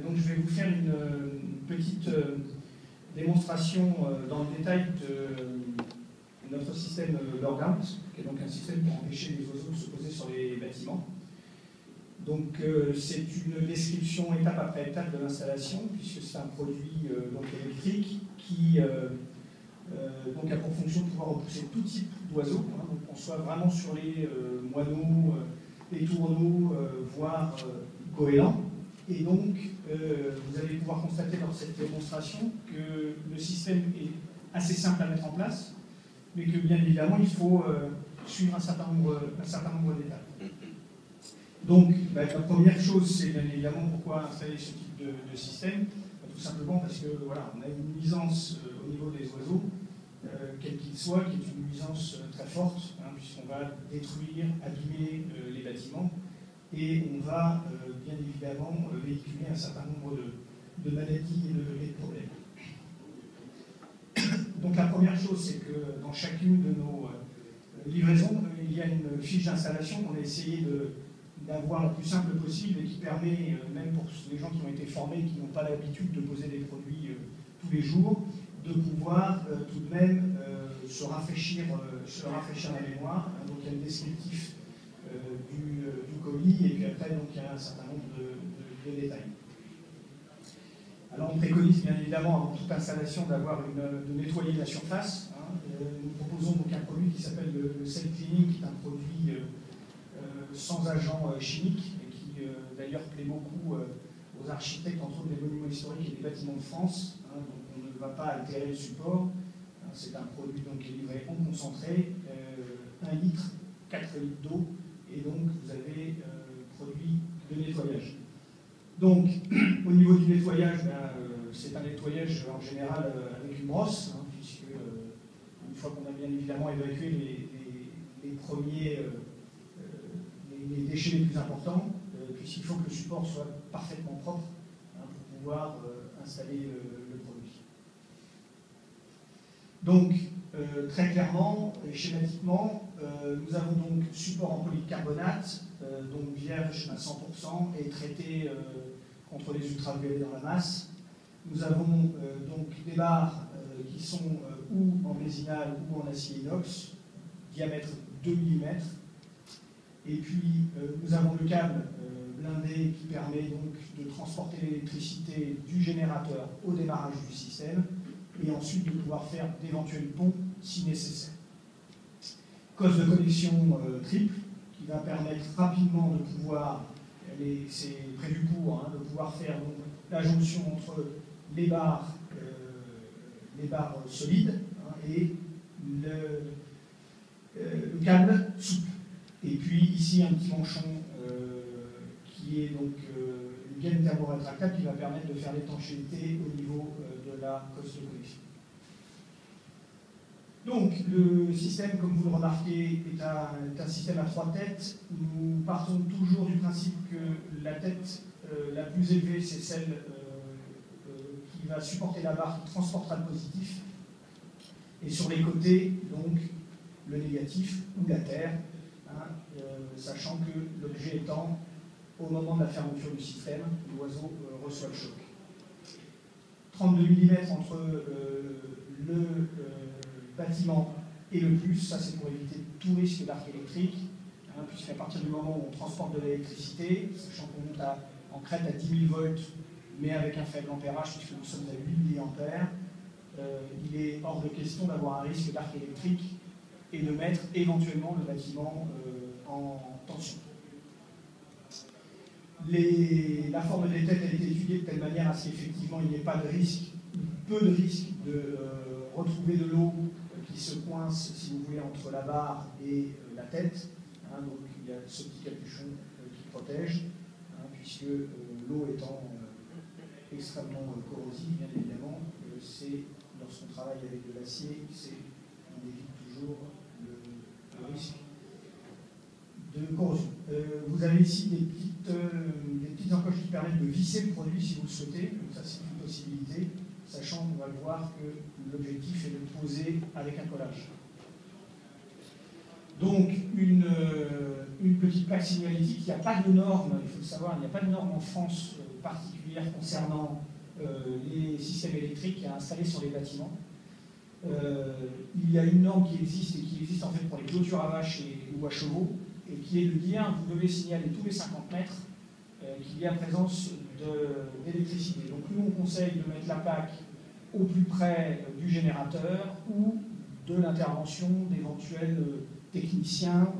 Donc je vais vous faire une petite démonstration dans le détail de notre système Lord-Out, qui est donc un système pour empêcher les oiseaux de se poser sur les bâtiments. Donc c'est une description étape après étape de l'installation, puisque c'est un produit donc électrique qui donc a pour fonction de pouvoir repousser tout type d'oiseaux, hein, donc on soit vraiment sur les moineaux, les tourneaux, voire goélands. Et donc, vous allez pouvoir constater dans cette démonstration que le système est assez simple à mettre en place, mais que bien évidemment, il faut suivre un certain nombre d'étapes. Donc, la première chose, c'est bien évidemment pourquoi installer ce type de système. Tout simplement parce que voilà, on a une nuisance au niveau des oiseaux, quel qu'il soit, qui est une nuisance très forte, hein, puisqu'on va détruire, abîmer les bâtiments. Et on va bien évidemment véhiculer un certain nombre de maladies et de problèmes. Donc la première chose, c'est que dans chacune de nos livraisons, il y a une fiche d'installation qu'on a essayé d'avoir la plus simple possible et qui permet, même pour les gens qui ont été formés et qui n'ont pas l'habitude de poser des produits tous les jours, de pouvoir tout de même se rafraîchir la mémoire. Donc il y a le descriptif du colis, et puis après, donc, il y a un certain nombre de détails. Alors, on préconise bien évidemment, avant toute installation, de nettoyer la surface. Hein. Nous proposons donc un produit qui s'appelle le Cell Cleaning, qui est un produit sans agents chimiques, et qui d'ailleurs plaît beaucoup aux architectes, entre autres des monuments historiques et des bâtiments de France. Hein. Donc, on ne va pas altérer le support. Hein. C'est un produit donc, qui est livré en concentré, 1 litre, 4 litres d'eau. Et donc, vous avez produit de nettoyage. Donc, au niveau du nettoyage, c'est un nettoyage en général avec une brosse, hein, puisque une fois qu'on a bien évidemment évacué les premiers les déchets les plus importants, puisqu'il faut que le support soit parfaitement propre, hein, pour pouvoir installer le produit. Donc, très clairement et schématiquement, nous avons donc support en polycarbonate, donc vierge à 100% et traité contre les ultraviolets dans la masse. Nous avons donc des barres qui sont ou en mésinal ou en acier inox, diamètre 2 mm. Et puis nous avons le câble blindé qui permet donc de transporter l'électricité du générateur au démarrage du système, et ensuite de pouvoir faire d'éventuels ponts si nécessaire. Cause de connexion triple qui va permettre rapidement de pouvoir, c'est prévu pour, hein, de pouvoir faire donc, la jonction entre les barres solides, hein, et le câble souple. Et puis ici un petit manchon qui est donc une gaine thermorétractable qui va permettre de faire l'étanchéité au niveau de la cosse de connexion. Donc, le système, comme vous le remarquez, est un système à 3 têtes. Nous partons toujours du principe que la tête la plus élevée, c'est celle qui va supporter la barre qui transportera le positif. Et sur les côtés, donc, le négatif ou la terre, hein, sachant que l'objet étant, au moment de la fermeture du système, l'oiseau reçoit le choc. 32 mm entre le bâtiment et le plus, ça c'est pour éviter tout risque d'arc électrique, hein, puisqu'à partir du moment où on transporte de l'électricité, sachant qu'on monte en crête à 10 000 volts, mais avec un faible ampérage, puisque nous sommes à 8 mA, il est hors de question d'avoir un risque d'arc électrique et de mettre éventuellement le bâtiment en tension. La forme des têtes a été étudiée de telle manière à ce qu'effectivement il n'y ait pas de risque, peu de risque de retrouver de l'eau qui se coince, si vous voulez, entre la barre et la tête. Hein, donc il y a ce petit capuchon qui protège, hein, puisque l'eau étant extrêmement corrosive, bien évidemment, c'est lorsqu'on travaille avec de l'acier, on évite toujours le risque de corrosion. Vous avez ici des petites encoches qui permettent de visser le produit si vous le souhaitez, donc ça c'est une possibilité, sachant qu'on va le voir que l'objectif est de le poser avec un collage. Donc une petite plaque signalétique, il n'y a pas de norme, il faut le savoir, il n'y a pas de norme en France particulière concernant les systèmes électriques à installer sur les bâtiments. Il y a une norme qui existe en fait pour les clôtures à vaches ou à chevaux, et qui est de dire vous devez signaler tous les 50 mètres qu'il y a présence d'électricité. Donc nous on conseille de mettre la plaque au plus près du générateur ou de l'intervention d'éventuels techniciens,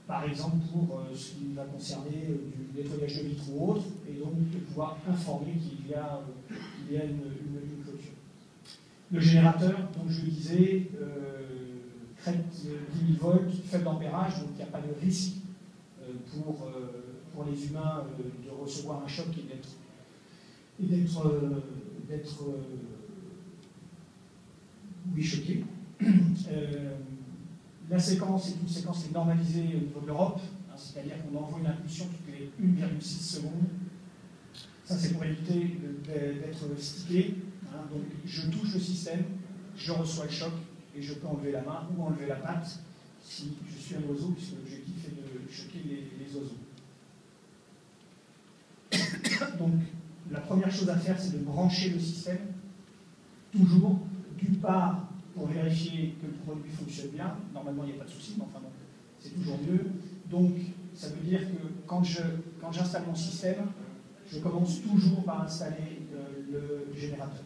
par exemple pour ce qui va concerner du nettoyage de vitres ou autre, et donc de pouvoir informer qu'il y a une clôture. Le générateur, donc je le disais, traite 10 000 volts, faible ampérage, donc il n'y a pas de risque pour les humains de recevoir un choc et d'être choqués. La séquence est une séquence qui est normalisée au niveau de l'Europe, hein, c'est-à-dire qu'on envoie une impulsion toutes les 1,6 secondes. Ça, c'est pour éviter d'être stické. Hein, donc, je touche le système, je reçois le choc et je peux enlever la main ou enlever la patte si je suis un oiseau, puisque l'objectif est de choquer les oiseaux. Donc, la première chose à faire, c'est de brancher le système, toujours, d'une part, pour vérifier que le produit fonctionne bien. Normalement, il n'y a pas de souci, mais enfin bon, c'est toujours mieux. Donc, ça veut dire que quand j'installe mon système, je commence toujours par installer le générateur.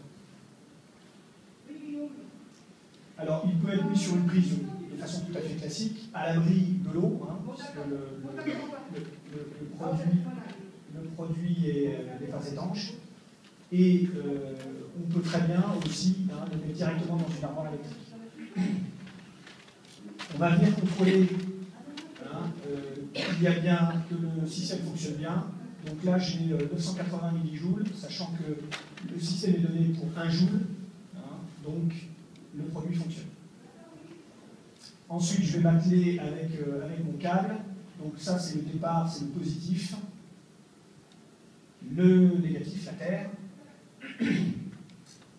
Alors, il peut être mis sur une prise de façon tout à fait classique, à l'abri de l'eau, hein, puisque le produit est pas étanche. Et on peut très bien aussi le mettre directement dans une armoire électrique. On va venir contrôler qu'il y a bien, que le système fonctionne bien. Donc là, j'ai 980 millijoules, sachant que le système est donné pour 1 joule, donc le produit fonctionne. Ensuite, je vais m'atteler avec mon câble. Donc ça, c'est le départ, c'est le positif. Le négatif, la terre.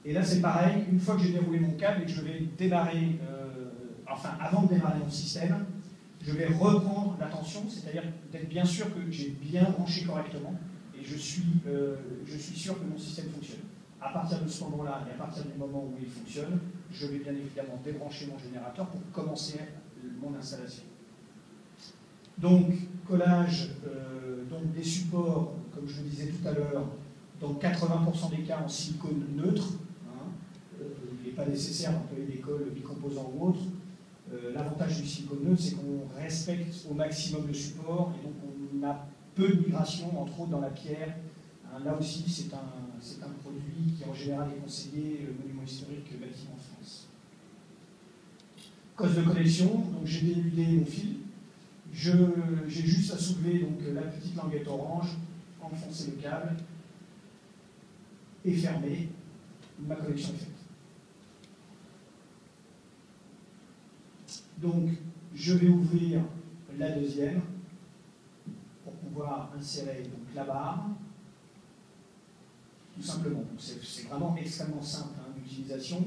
Et là, c'est pareil, une fois que j'ai déroulé mon câble et que je vais démarrer, avant de démarrer mon système, je vais reprendre la tension, c'est-à-dire d'être bien sûr que j'ai bien branché correctement et je suis sûr que mon système fonctionne. À partir de ce moment-là et à partir du moment où il fonctionne, je vais bien évidemment débrancher mon générateur pour commencer mon installation. Donc, collage des supports, comme je le disais tout à l'heure, dans 80% des cas en silicone neutre. Il n'est pas nécessaire d'employer des colles bicomposants ou autres. L'avantage du silicone neutre, c'est qu'on respecte au maximum le support et donc on a peu de migration, entre autres dans la pierre. Là aussi, c'est un produit qui en général est conseillé monument historique bâti en France. Cause de connexion, donc j'ai dénudé mon fil. J'ai juste à soulever donc, la petite languette orange, enfoncer le câble et fermer. Ma connexion est faite. Donc, je vais ouvrir la deuxième pour pouvoir insérer donc, la barre. Tout simplement. C'est vraiment extrêmement simple d'utilisation.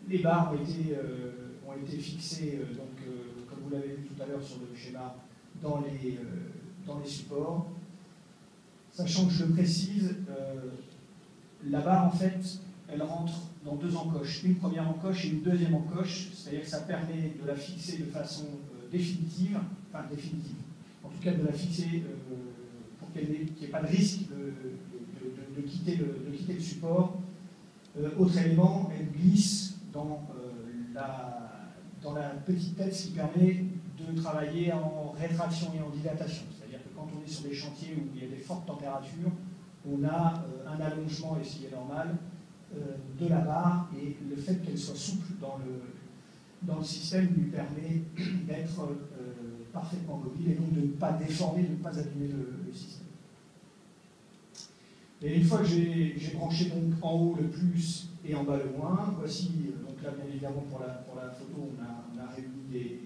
Les barres ont été fixées, comme vous l'avez vu tout à l'heure sur le schéma, dans les supports. Sachant que je le précise, la barre, en fait, elle rentre dans 2 encoches. Une première encoche et une deuxième encoche, c'est-à-dire que ça permet de la fixer de façon définitive, enfin définitive, en tout cas de la fixer pour qu'il n'y ait pas de risque de quitter le support. Autre élément, elle glisse dans la petite tête, ce qui permet de travailler en rétraction et en dilatation. C'est-à-dire que quand on est sur des chantiers où il y a des fortes températures, on a un allongement, et ce qui est normal, de la barre, et le fait qu'elle soit souple dans le système lui permet d'être parfaitement mobile et donc de ne pas déformer, de ne pas abîmer le système. Et une fois que j'ai branché donc en haut le plus et en bas le moins, voici, donc là bien évidemment pour la photo, on a réuni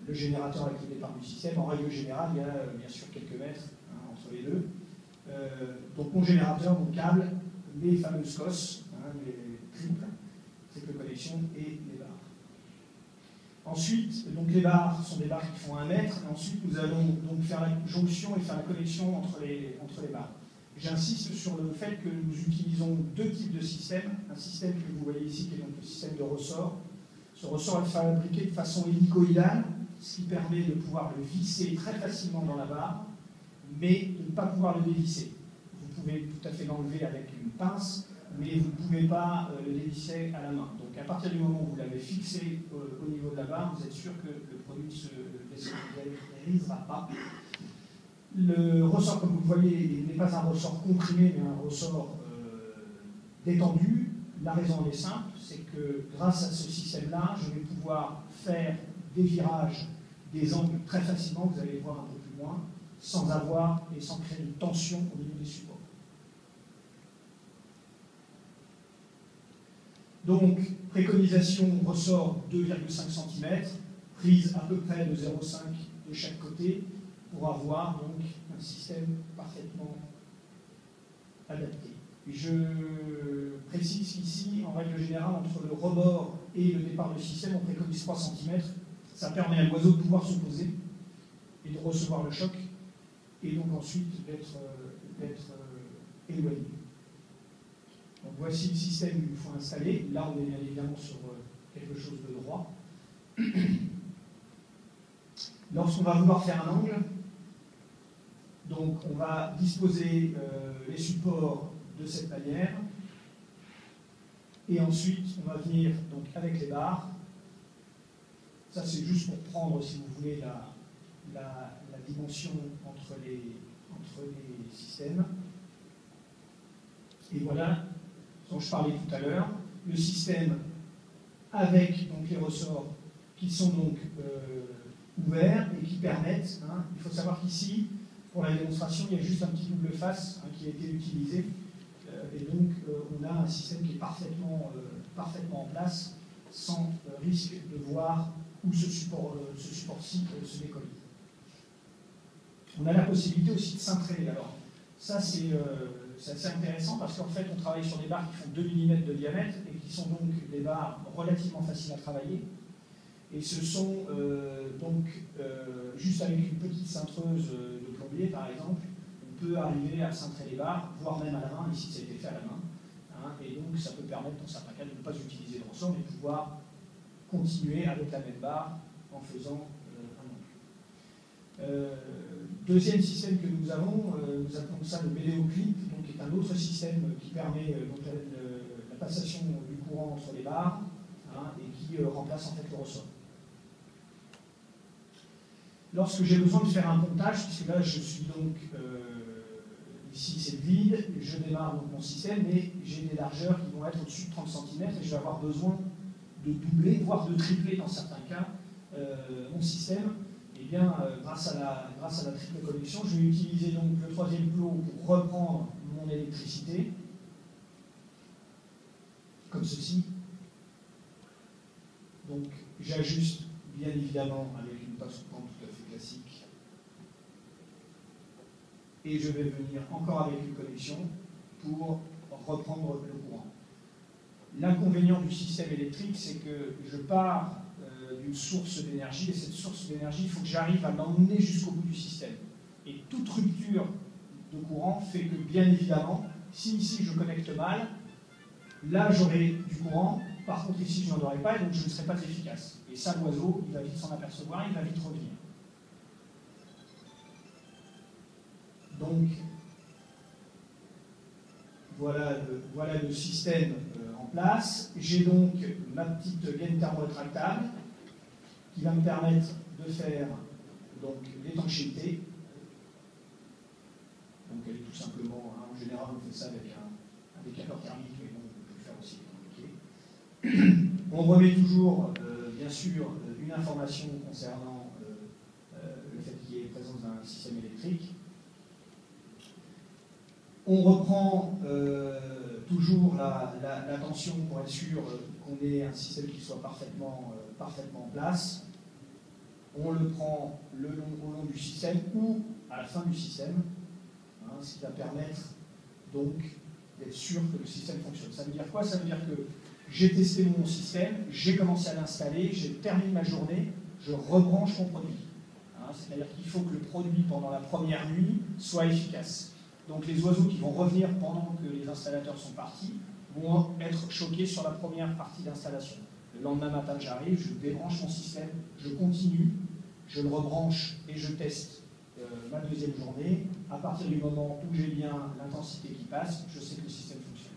le générateur avec le départ du système. En règle générale, il y a bien sûr quelques mètres entre les deux. Donc mon générateur, mon câble, les fameuses cosses, les triples, triple connexion et les barres. Ensuite, donc les barres sont des barres qui font 1 mètre, et ensuite nous allons donc faire la jonction et faire la connexion entre les barres. j'insiste sur le fait que nous utilisons deux types de systèmes. Un système que vous voyez ici, qui est donc le système de ressort. Ce ressort est fabriqué de façon hélicoïdale, ce qui permet de pouvoir le visser très facilement dans la barre, mais de ne pas pouvoir le dévisser. Vous pouvez tout à fait l'enlever avec une pince, mais vous ne pouvez pas le dévisser à la main. Donc à partir du moment où vous l'avez fixé au niveau de la barre, vous êtes sûr que le produit ne se désolidarisera pas. Le ressort, comme vous le voyez, n'est pas un ressort comprimé, mais un ressort détendu. La raison est simple, c'est que grâce à ce système-là, je vais pouvoir faire des virages, des angles très facilement, vous allez voir un peu plus loin, sans avoir et sans créer une tension au niveau des supports. Donc, préconisation ressort 2,5 cm, prise à peu près de 0,5 de chaque côté, pour avoir donc un système parfaitement adapté. Je précise qu'ici, en règle générale, entre le rebord et le départ du système, on préconise 3 cm. Ça permet à l'oiseau de pouvoir se poser et de recevoir le choc, et donc ensuite d'être éloigné. Donc voici le système une fois installé. Là, on est bien évidemment sur quelque chose de droit. Lorsqu'on va vouloir faire un angle, donc on va disposer les supports de cette manière, et ensuite on va venir donc avec les barres. Ça c'est juste pour prendre, si vous voulez, la dimension entre les systèmes. Et voilà dont je parlais tout à l'heure, le système avec donc les ressorts qui sont donc ouverts et qui permettent, il faut savoir qu'ici, pour la démonstration, il y a juste un petit double face qui a été utilisé, et donc on a un système qui est parfaitement en place, sans risque de voir où ce support-ci se décolle. On a la possibilité aussi de cintrer. Alors, ça c'est assez intéressant parce qu'en fait, on travaille sur des barres qui font 2 mm de diamètre et qui sont donc des barres relativement faciles à travailler. Et ce sont juste avec une petite cintreuse de plombier, par exemple, on peut arriver à cintrer les barres, voire même à la main. Ici, ça a été fait à la main. Et donc, ça peut permettre, dans certains cas, de ne pas utiliser de ressort, mais de pouvoir continuer avec la même barre en faisant un angle. Deuxième système que nous avons, nous appelons ça le BDO-clip, qui est un autre système qui permet la passation du courant entre les barres et qui remplace en fait le ressort. Lorsque j'ai besoin de faire un pontage, puisque là je suis donc ici c'est vide, je démarre donc mon système, mais j'ai des largeurs qui vont être au-dessus de 30 cm et je vais avoir besoin de doubler, voire de tripler dans certains cas mon système. Et bien, grâce à la triple connexion, je vais utiliser donc le troisième plot pour reprendre mon électricité, comme ceci. Donc, j'ajuste bien évidemment avec une passe courante tout à fait classique. Et je vais venir encore avec une connexion pour reprendre le courant. L'inconvénient du système électrique, c'est que je pars d'une source d'énergie, et cette source d'énergie, il faut que j'arrive à l'emmener jusqu'au bout du système. Et toute rupture de courant fait que, bien évidemment, si ici je connecte mal, là j'aurai du courant, par contre ici je n'en aurai pas, et donc je ne serai pas efficace. Et ça, l'oiseau, il va vite s'en apercevoir, il va vite revenir. Donc, voilà le système en place. J'ai donc ma petite gaine thermorétractable qui va me permettre de faire l'étanchéité. Donc elle est tout simplement, en général on fait ça avec un décapeur thermique, mais bon, on peut le faire aussi avec. On remet toujours, bien sûr, une information concernant le fait qu'il y ait présence d'un système électrique. On reprend toujours la tension pour être sûr qu'on ait un système qui soit parfaitement en place. On le prend au long du système ou à la fin du système, ce qui va permettre donc d'être sûr que le système fonctionne. Ça veut dire quoi? Ça veut dire que j'ai testé mon système, j'ai commencé à l'installer, j'ai terminé ma journée, je rebranche mon produit. C'est-à-dire qu'il faut que le produit, pendant la première nuit, soit efficace. Donc les oiseaux qui vont revenir pendant que les installateurs sont partis vont être choqués sur la première partie d'installation. Le lendemain matin, j'arrive, je débranche mon système, je continue, je le rebranche et je teste ma deuxième journée. À partir du moment où j'ai bien l'intensité qui passe, je sais que le système fonctionne.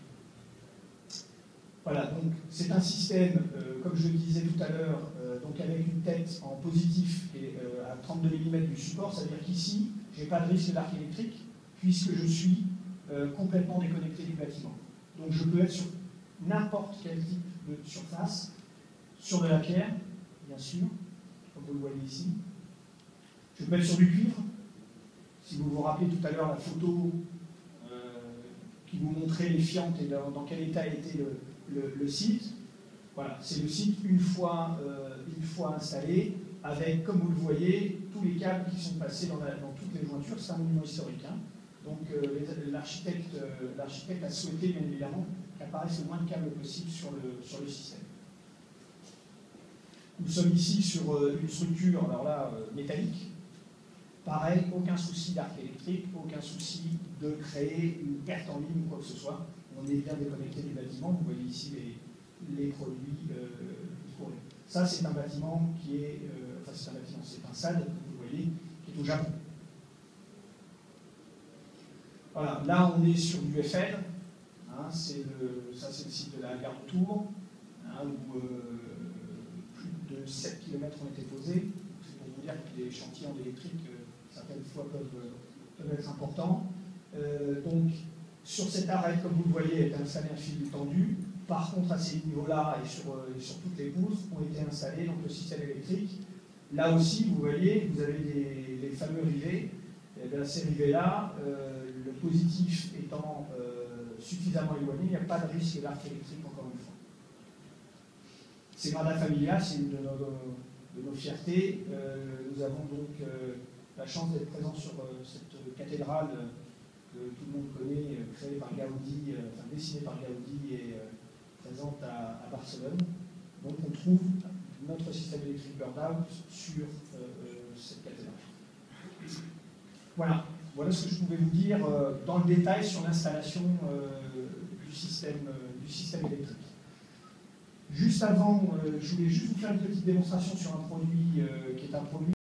Voilà, donc c'est un système, comme je le disais tout à l'heure, donc avec une tête en positif et à 32 mm du support, c'est-à-dire qu'ici, je n'ai pas de risque d'arc électrique, puisque je suis complètement déconnecté du bâtiment. Donc je peux être sur n'importe quel type de surface, sur de la pierre, bien sûr, comme vous le voyez ici. Je peux être sur du cuivre. Si vous vous rappelez tout à l'heure la photo qui vous montrait les fientes et dans quel état était le site, voilà, c'est le site une fois installé, avec, comme vous le voyez, tous les câbles qui sont passés dans toutes les jointures. C'est un monument historique. Hein. Donc l'architecte a souhaité, bien évidemment, qu'apparaisse le moins de câbles possible sur le système. Nous sommes ici sur une structure, alors là, métallique. Pareil, aucun souci d'arc électrique, aucun souci de créer une perte en ligne ou quoi que ce soit. On est bien déconnecté du bâtiment. Vous voyez ici les produits fournis. Ça, c'est un bâtiment qui est... c'est un SAD, vous voyez, qui est au Japon. Voilà, là, on est sur du FL. Hein, ça, c'est le site de la gare de Tours, hein, où plus de 7 km ont été posés. C'est pour vous dire que les chantiers en électrique, certaines fois, peuvent être importants. Donc, sur cette arête, comme vous le voyez, est installé un fil tendu. Par contre, à ces niveaux-là et sur toutes les poutres, ont été installés donc, le système électrique. Là aussi, vous voyez, vous avez les fameux rivets. Et bien, ces rivets-là, le positif étant suffisamment éloigné, il n'y a pas de risque d'arc électrique, encore une fois. C'est Grada Familia, c'est une de nos fiertés. Nous avons donc la chance d'être présents sur cette cathédrale que tout le monde connaît, créée par Gaudi, dessinée par Gaudi et présente à Barcelone. Donc on trouve notre système électrique burn-out sur cette cathédrale. Voilà ce que je pouvais vous dire dans le détail sur l'installation du système électrique. Juste avant, je voulais juste vous faire une petite démonstration sur un produit qui est un produit